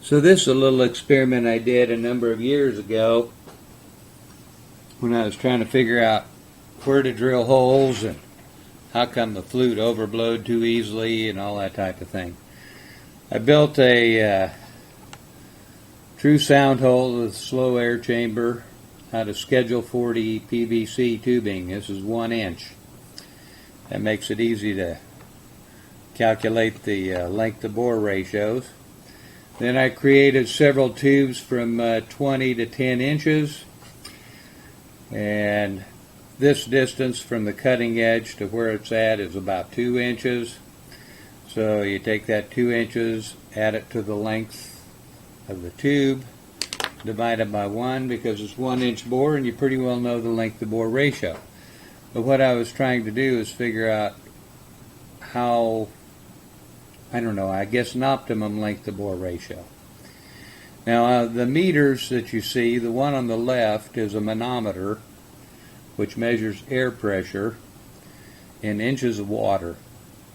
So this is a little experiment I did a number of years ago when I was trying to figure out where to drill holes and how come the flute overblowed too easily and all that type of thing. I built a true sound hole with slow air chamber out of Schedule 40 PVC tubing. This is 1 inch. That makes it easy to calculate the length to bore ratios. Then I created several tubes from 20 to 10 inches, and this distance from the cutting edge to where it's at is about 2 inches. So you take that 2 inches, add it to the length of the tube, divide it by 1 because it's 1 inch bore, and you pretty well know the length to bore ratio. But what I was trying to do is figure out how, I guess an optimum length to bore ratio. Now the meters that you see, the one on the left is a manometer which measures air pressure in inches of water.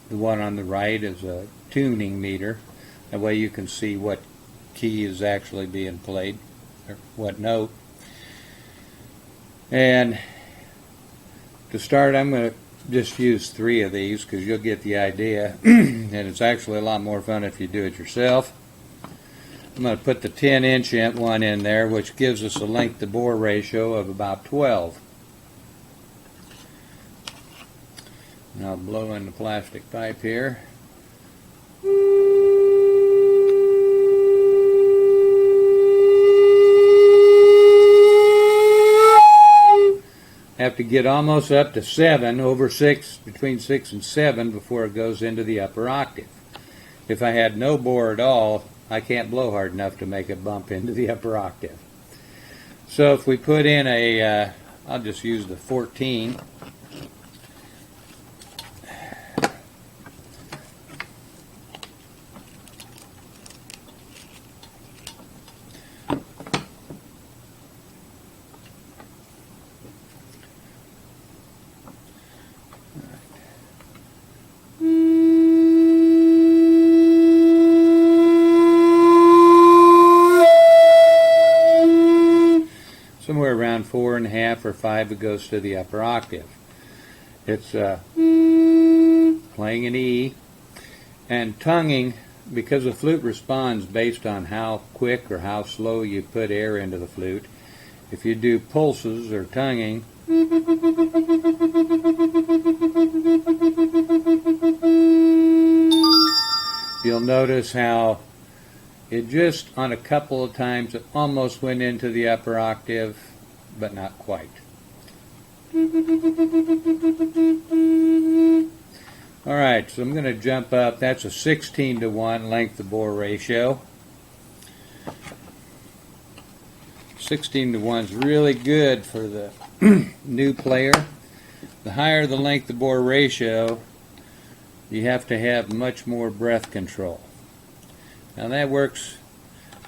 The one on the right is a tuning meter. That way you can see what key is actually being played, or what note. And to start, I'm going to just use 3 of these because you'll get the idea. And it's actually a lot more fun if you do it yourself. I'm going to put the 10-inch one in there, which gives us a length to bore ratio of about 12. And I'll blow in the plastic pipe here. Have to get almost up to 7, over 6, between 6 and 7 before it goes into the upper octave. If I had no bore at all, I can't blow hard enough to make it bump into the upper octave. So if we put in a, I'll just use the 14. Somewhere around 4.5 or 5 it goes to the upper octave. It's playing an E, and tonguing, because the flute responds based on how quick or how slow you put air into the flute. If you do pulses or tonguing, you'll notice how it just, on a couple of times, it almost went into the upper octave, but not quite. Alright, so I'm going to jump up. That's a 16 to 1 length to bore ratio. 16 to 1 is really good for the new player. The higher the length to bore ratio, you have to have much more breath control. Now that works.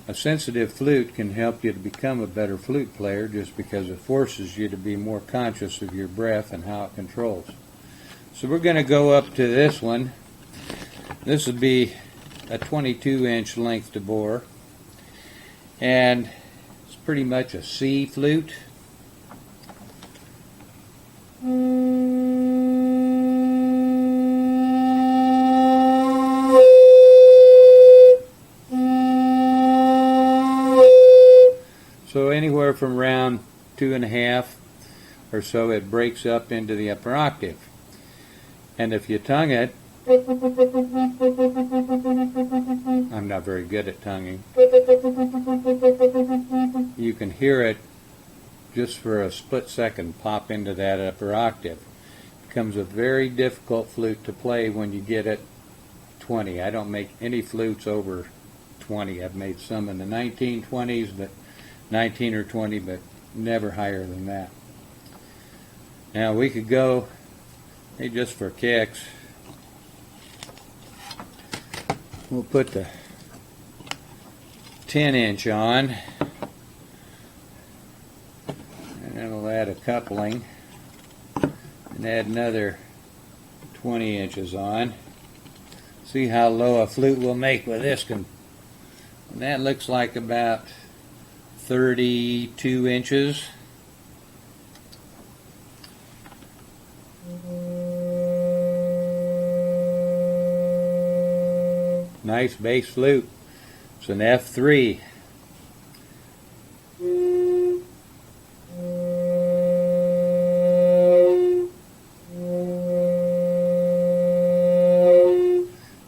A sensitive flute can help you to become a better flute player just because it forces you to be more conscious of your breath and how it controls. So we're going to go up to this one. This would be a 22-inch length to bore, and it's pretty much a C flute. So anywhere from around 2.5 or so, it breaks up into the upper octave. And if you tongue it, I'm not very good at tonguing, you can hear it just for a split second pop into that upper octave. It becomes a very difficult flute to play when you get it 20. I don't make any flutes over 20. I've made some in the 1920s, but 19 or 20, but never higher than that. Now we could go, hey, just for kicks, we'll put the 10-inch on, and then we'll add a coupling and add another 20 inches on. See how low a flute will make with this And that looks like about 32 inches. Nice bass flute. It's an F3.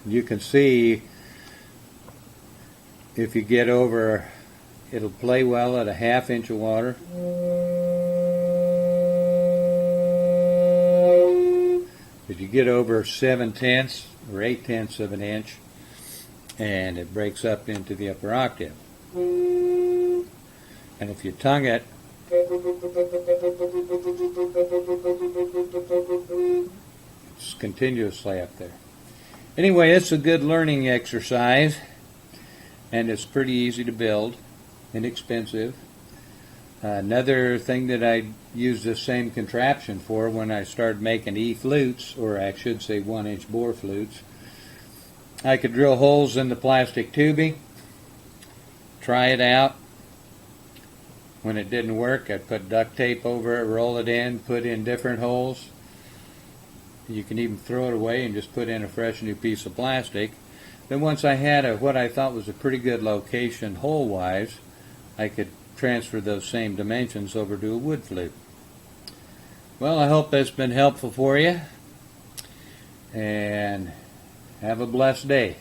You can see if you get over, it'll play well at a 1/2 inch of water. If you get over 7/10 or 8/10 of an inch, and it breaks up into the upper octave. And if you tongue it, it's continuously up there. Anyway, it's a good learning exercise, and it's pretty easy to build, inexpensive. Another thing that I used this same contraption for when I started making E-flutes, or I should say 1-inch bore flutes, I could drill holes in the plastic tubing, try it out. When it didn't work, I'd put duct tape over it, roll it in, put in different holes. You can even throw it away and just put in a fresh new piece of plastic. Then once I had what I thought was a pretty good location hole-wise, I could transfer those same dimensions over to a wood flute. Well, I hope that's been helpful for you, and have a blessed day.